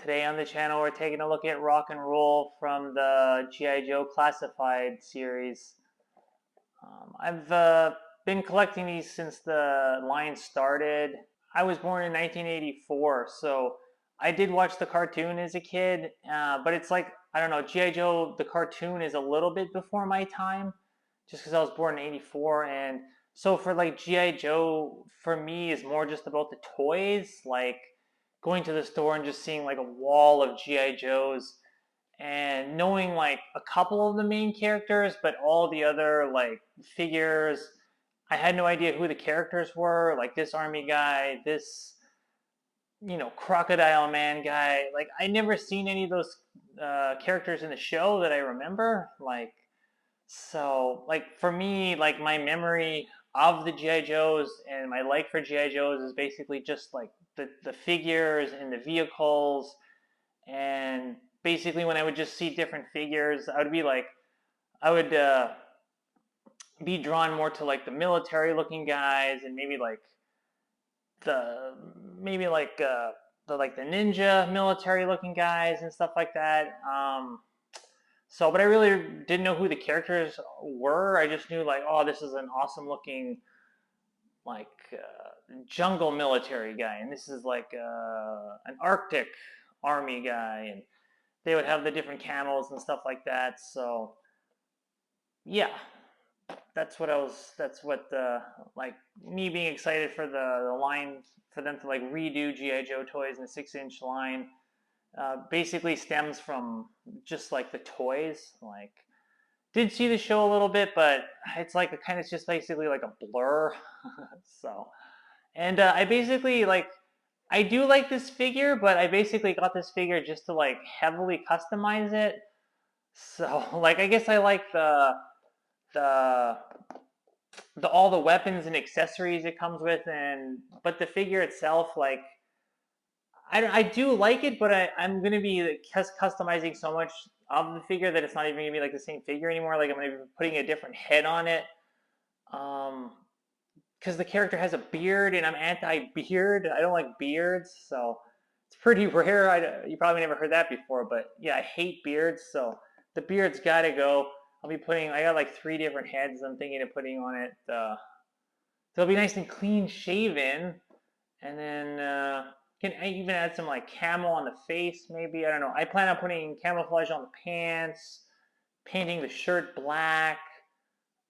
Today on the channel we're taking a look at Rock and Roll from the G.I. Joe Classified series. I've been collecting these since the line started. I was born in 1984, so I did watch the cartoon as a kid, but it's like, I don't know, G.I. Joe, the cartoon is a little bit before my time, just because I was born in 84, and so for like G.I. Joe, for me, is more just about the toys, like going to the store and just seeing like a wall of G.I. Joes and knowing like a couple of the main characters, but all the other like figures, I had no idea who the characters were. Like this army guy, this crocodile man guy. Like I never seen any of those characters in the show that I remember. Like for me, like my memory of the GI Joes and my like for GI Joes is basically just like the figures and the vehicles, and basically when I would just see different figures, I would be drawn more to like the military looking guys, and the maybe like the ninja military looking guys and stuff like that. But I really didn't know who the characters were. I just knew like, oh, this is an awesome looking like jungle military guy, and this is like an Arctic army guy, and they would have the different camels and stuff like that. So yeah, that's what like me being excited for the line, for them to like redo GI Joe toys in the 6-inch line, basically stems from just like the toys. Like did see the show a little bit, but it's like it's just basically like a blur. So, and I basically like, I do like this figure, but I basically got this figure just to like heavily customize it. So like I guess I like the all the weapons and accessories it comes with, but the figure itself, like I do like it, but I'm gonna be customizing so much of the figure that it's not even gonna be like the same figure anymore. Like I'm gonna be putting a different head on it, because the character has a beard, and I'm anti-beard. I don't like beards, so it's pretty rare. You probably never heard that before, but yeah, I hate beards, so the beard's gotta go. I got like 3 different heads I'm thinking of putting on it. So it'll be nice and clean shaven, and then can I even add some like camo on the face, maybe? I don't know. I plan on putting camouflage on the pants, painting the shirt black.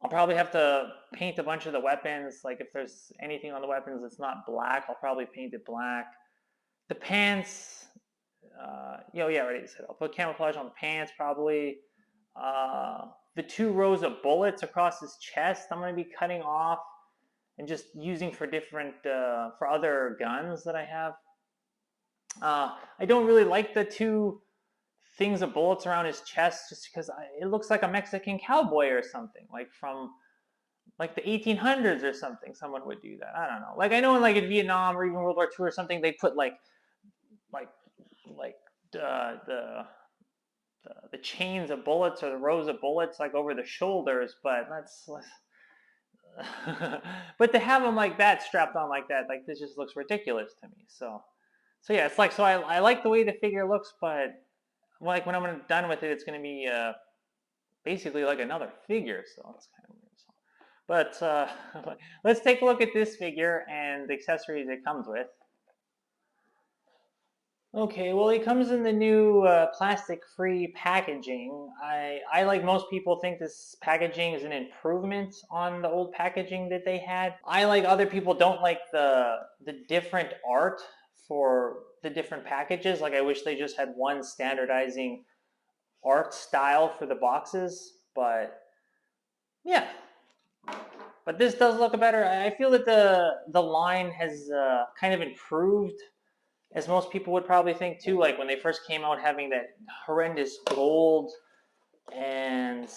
I'll probably have to paint a bunch of the weapons. Like if there's anything on the weapons that's not black, I'll probably paint it black. The pants, yeah, already said. I'll put camouflage on the pants probably. The 2 rows of bullets across his chest, I'm going to be cutting off and just using for for other guns that I have. I don't really like the 2 things of bullets around his chest, just because it looks like a Mexican cowboy or something, like from like the 1800s or something. Someone would do that. I don't know. Like I know in Vietnam or even World War II or something, they put like the chains of bullets or the rows of bullets like over the shoulders, but but to have them like that strapped on like that, like this just looks ridiculous to me. So yeah, it's like, so I like the way the figure looks, but like when I'm done with it, it's going to be basically like another figure. So it's kind of weird. But let's take a look at this figure and the accessories it comes with. Okay, well, it comes in the new plastic-free packaging. I, like most people, think this packaging is an improvement on the old packaging that they had. I, like other people, don't like the different art for the different packages. Like I wish they just had one standardizing art style for the boxes. But yeah, but this does look better. I feel that the line has kind of improved, as most people would probably think too. Like when they first came out, having that horrendous gold and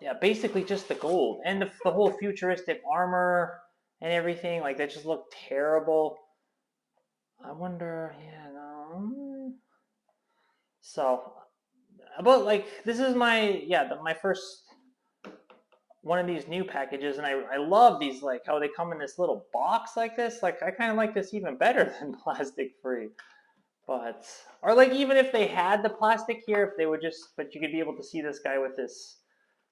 yeah, basically just the gold and the whole futuristic armor and everything, like that just looked terrible. I wonder, yeah, no. So, about like this is my my first one of these new packages, and I love these, like how they come in this little box like this. Like I kind of like this even better than plastic free. But or like even if they had the plastic here, if they would just, but you could be able to see this guy with this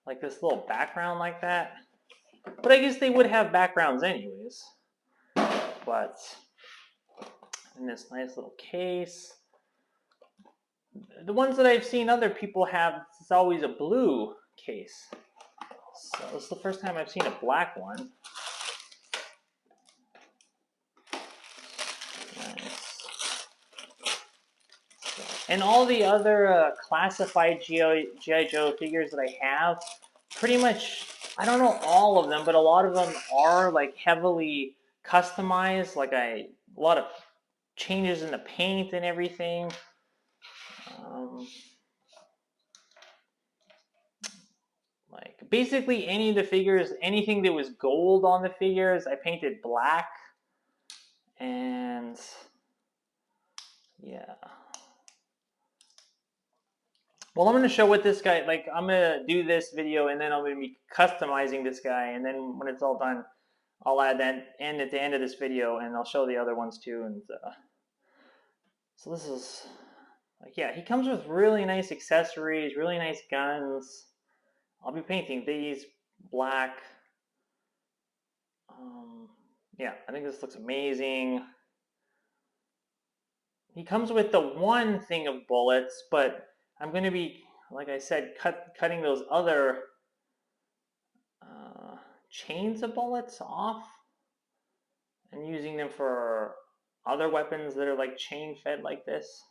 like this little background like that. But I guess they would have backgrounds anyways. But in this nice little case. The ones that I've seen other people have, it's always a blue case. So this is the first time I've seen a black one. Nice. And all the other classified G.I. Joe figures that I have, pretty much, I don't know all of them, but a lot of them are like heavily customized. Like a lot of changes in the paint and everything. Like basically any of the figures, anything that was gold on the figures, I painted black. And yeah. Well, I'm going to show what this guy, like I'm going to do this video and then I'm going to be customizing this guy. And then when it's all done, I'll add that in at the end of this video and I'll show the other ones too. And so this is, like, yeah, he comes with really nice accessories, really nice guns. I'll be painting these black. Yeah, I think this looks amazing. He comes with the one thing of bullets, but I'm going to be, like I said, cutting those other chains of bullets off and using them for other weapons that are like chain fed like this.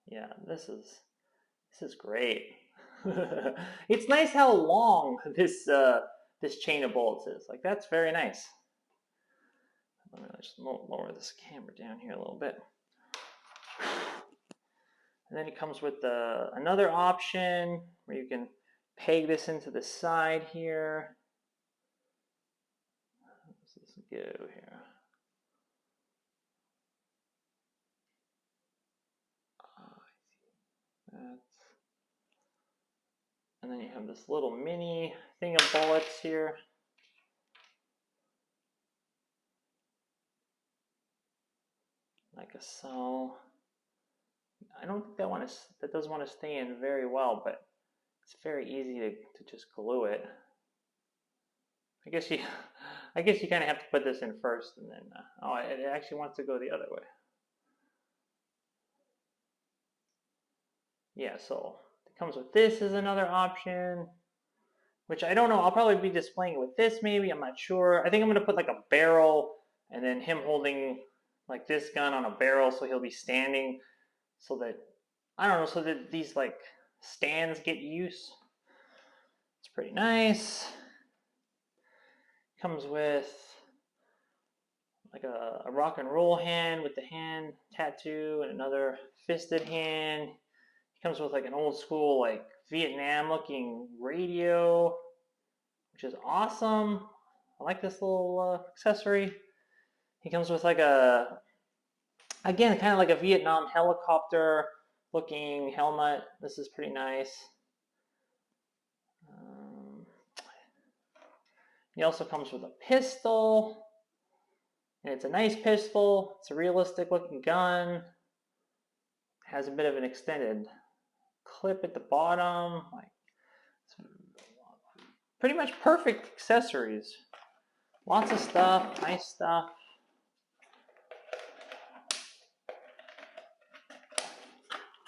Yeah, this is great. It's nice how long this chain of bullets is. Like that's very nice. Let me just lower this camera down here a little bit. And then it comes with another option where you can peg this into the side here. How does this go here? And then you have this little mini thing of bullets here. Like so. I don't think that doesn't want to stay in very well, but it's very easy to just glue it. I guess you kind of have to put this in first, and then oh, it actually wants to go the other way. Yeah, so it comes with this as another option, which I don't know. I'll probably be displaying it with this maybe. I'm not sure. I think I'm gonna put like a barrel, and then him holding like this gun on a barrel, so he'll be standing, so that I don't know, so that these like stands get use. It's pretty nice. Comes with like a rock and roll hand with the hand tattoo and another fisted hand. He comes with like an old school like Vietnam looking radio, which is awesome. I like this little accessory. He comes with like again, kind of like a Vietnam helicopter looking helmet. This is pretty nice. He also comes with a pistol. And it's a nice pistol. It's a realistic looking gun. It has a bit of an extended clip at the bottom. Like, pretty much perfect accessories. Lots of stuff, nice stuff.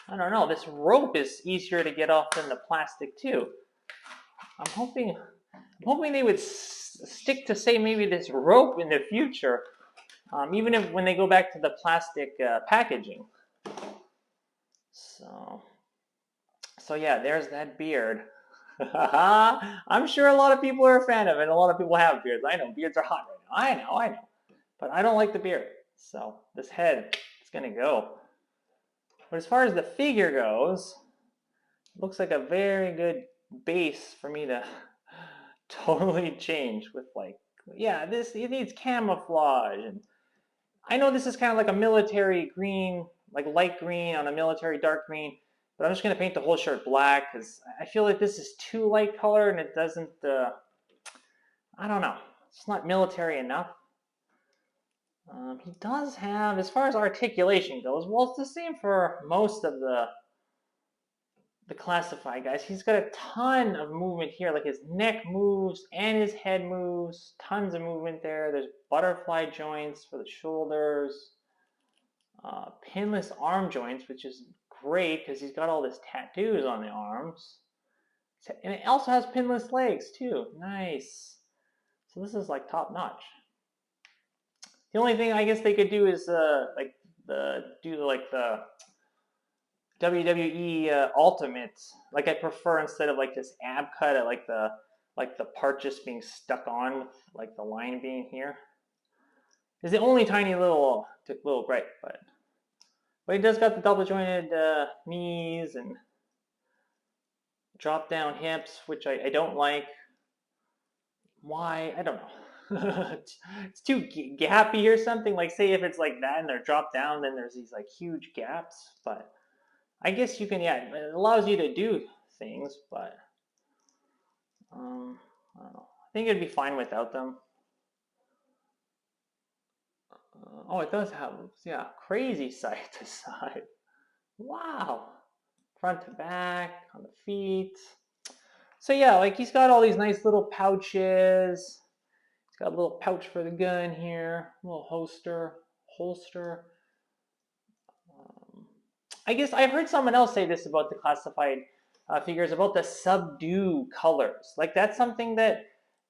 I don't know, this rope is easier to get off than the plastic too. I'm hoping they would stick to, say, maybe this rope in the future. Even if when they go back to the plastic packaging. So yeah, there's that beard. I'm sure a lot of people are a fan of it, and a lot of people have beards. I know, beards are hot right now. I know. But I don't like the beard. So this head is going to go. But as far as the figure goes, it looks like a very good base for me to totally change with, like, yeah, it needs camouflage. And I know this is kind of like a military green, like light green on a military dark green, But I'm just going to paint the whole shirt black because I feel like this is too light color and it doesn't, I don't know, it's not military enough. He does have, as far as articulation goes, well, it's the same for most of the classified guys. He's got a ton of movement here, like his neck moves and his head moves, tons of movement there. There's butterfly joints for the shoulders, pinless arm joints, which is great because he's got all this tattoos on the arms. And it also has pinless legs too. Nice. So this is like top notch. The only thing I guess they could do is do like the WWE Ultimate. Like I prefer, instead of like this ab cut, I like the part just being stuck on with like the line being here. It's the only tiny little gripe, but he does got the double jointed knees and drop down hips, which I don't like. Why? I don't know. It's too gappy or something. Like, say if it's like that and they're dropped down, then there's these like huge gaps. But I guess you can, yeah, it allows you to do things, but I don't know. I think it'd be fine without them. Oh, it does have, yeah, crazy side to side. Wow. Front to back, on the feet. So yeah, like he's got all these nice little pouches. He's got a little pouch for the gun here, a little holster. I guess I've heard someone else say this about the classified figures, about the subdue colors. Like that's something that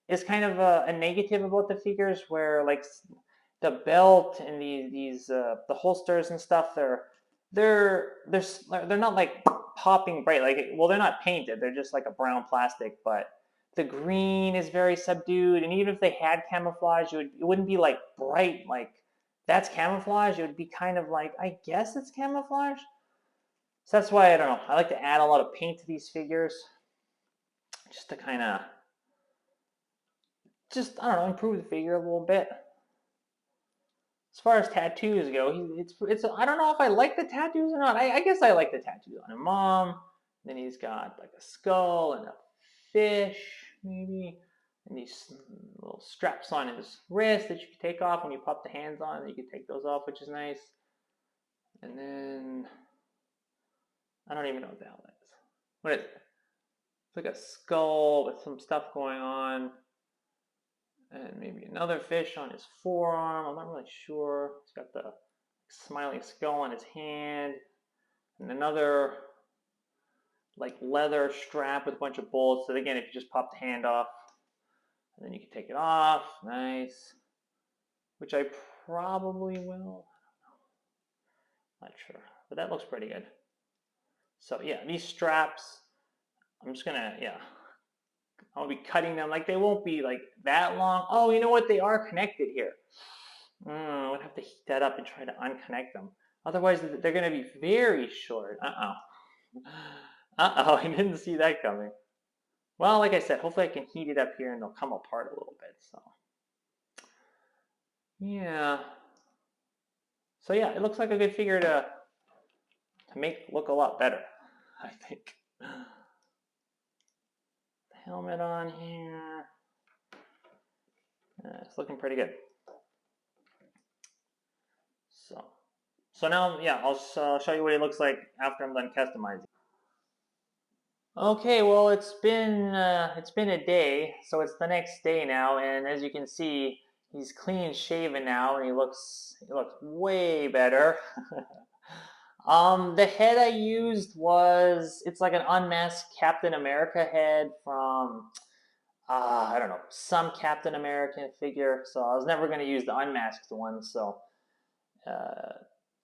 is kind of a negative about the figures, where like the belt and the holsters and stuff, they're not like popping bright. Like, well, they're not painted. They're just like a brown plastic, but the green is very subdued. And even if they had camouflage, it wouldn't be like bright. Like that's camouflage. It would be kind of like, I guess it's camouflage. So that's why, I don't know, I like to add a lot of paint to these figures just to kind of, I don't know, improve the figure a little bit. As far as tattoos go, it's I don't know if I like the tattoos or not. I guess I like the tattoos on him. Then he's got like a skull and a fish, maybe, and these little straps on his wrist that you can take off when you pop the hands on, and you can take those off, which is nice. And then I don't even know what the hell that is. What is it? It's like a skull with some stuff going on. And maybe another fish on his forearm. I'm not really sure. He's got the smiling skull on his hand. And another like leather strap with a bunch of bolts. So again, if you just pop the hand off, and then you can take it off. Nice. Which I probably will. Not sure. But that looks pretty good. So yeah, these straps, I'm just gonna, yeah, I'll be cutting them. Like they won't be like that long. Oh, you know what? They are connected here. I would have to heat that up and try to unconnect them. Otherwise, they're going to be very short. I didn't see that coming. Well, like I said, hopefully I can heat it up here and they'll come apart a little bit. So, yeah. So yeah, it looks like a good figure to make look a lot better, I think. Helmet on here. It's looking pretty good. So now, yeah, I'll show you what it looks like after I'm done customizing. Okay, well, it's been a day, so it's the next day now, and as you can see, he's clean shaven now, and he looks way better. The head I used it's like an unmasked Captain America head from I don't know, some Captain American figure. So I was never going to use the unmasked one. So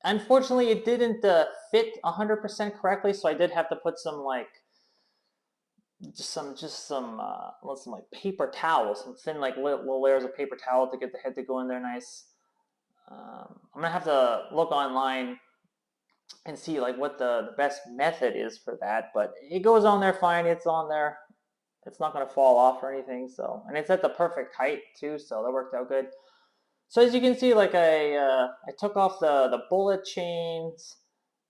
unfortunately, it didn't fit 100% correctly. So I did have to put some like some like paper towel, some thin like little layers of paper towel to get the head to go in there nice. I'm gonna have to look online and see like what the best method is for that, but it goes on there fine. It's on there. It's not going to fall off or anything. So, and it's at the perfect height too, so that worked out good. So as you can see, like I took off the bullet chains,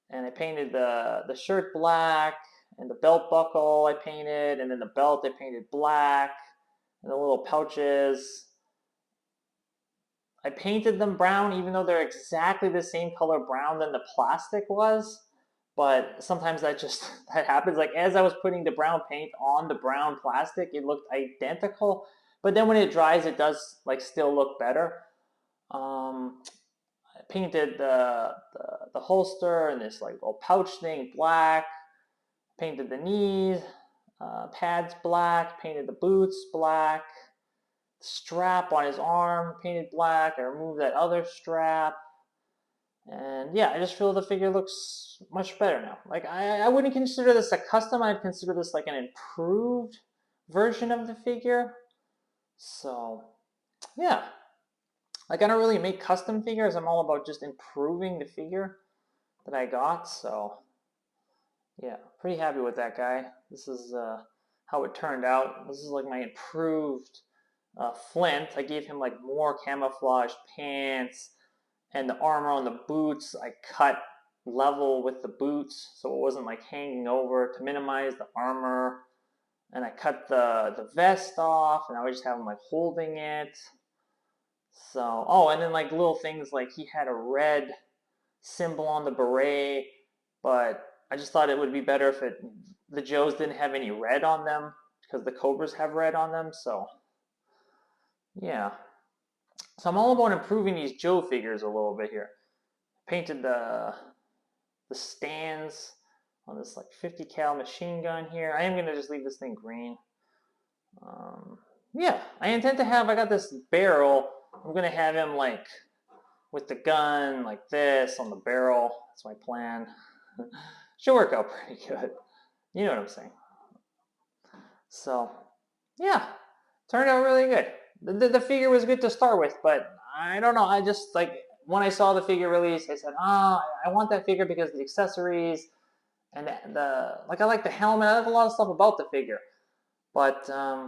And I painted the shirt black, and the belt buckle I painted, and then the belt I painted black, and the little pouches. I painted them brown even though they're exactly the same color brown than the plastic was. But sometimes that just that happens. Like as I was putting the brown paint on the brown plastic, it looked identical. But then when it dries, it does like still look better. I painted the holster and this like little pouch thing black. Painted the knees, pads black. Painted the boots black. Strap on his arm painted black. I removed that other strap. And yeah, I just feel the figure looks much better now. Like I wouldn't consider this a custom. I'd consider this like an improved version of the figure. So yeah, like I don't really make custom figures. I'm all about just improving the figure that I got. So yeah, pretty happy with that guy. This is how it turned out. This is like my improved Flint. I gave him like more camouflage pants, and the armor on the boots I cut level with the boots so it wasn't like hanging over to minimize the armor. And I cut the vest off, and I would just have him like holding it. So, oh, and then like little things like he had a red symbol on the beret, but I just thought it would be better if the Joes didn't have any red on them because the Cobras have red on them. So yeah, so I'm all about improving these Joe figures a little bit here. Painted the stands on this like 50 cal machine gun here. I am gonna just leave this thing green. Yeah, I intend to have. I got this barrel. I'm gonna have him like with the gun like this on the barrel. That's my plan. Should work out pretty good. You know what I'm saying. So, yeah, turned out really good. The figure was good to start with, but I don't know. I just like when I saw the figure release, I said, "Ah, I want that figure because the accessories and the like. I like the helmet. I like a lot of stuff about the figure." But I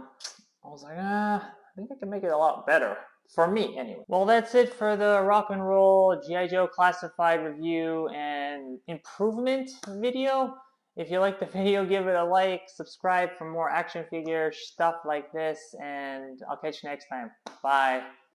was like, I think I can make it a lot better. For me, anyway. Well, that's it for the rock and roll G.I. Joe classified review and improvement video. If you like the video, give it a like, subscribe for more action figure stuff like this, and I'll catch you next time. Bye.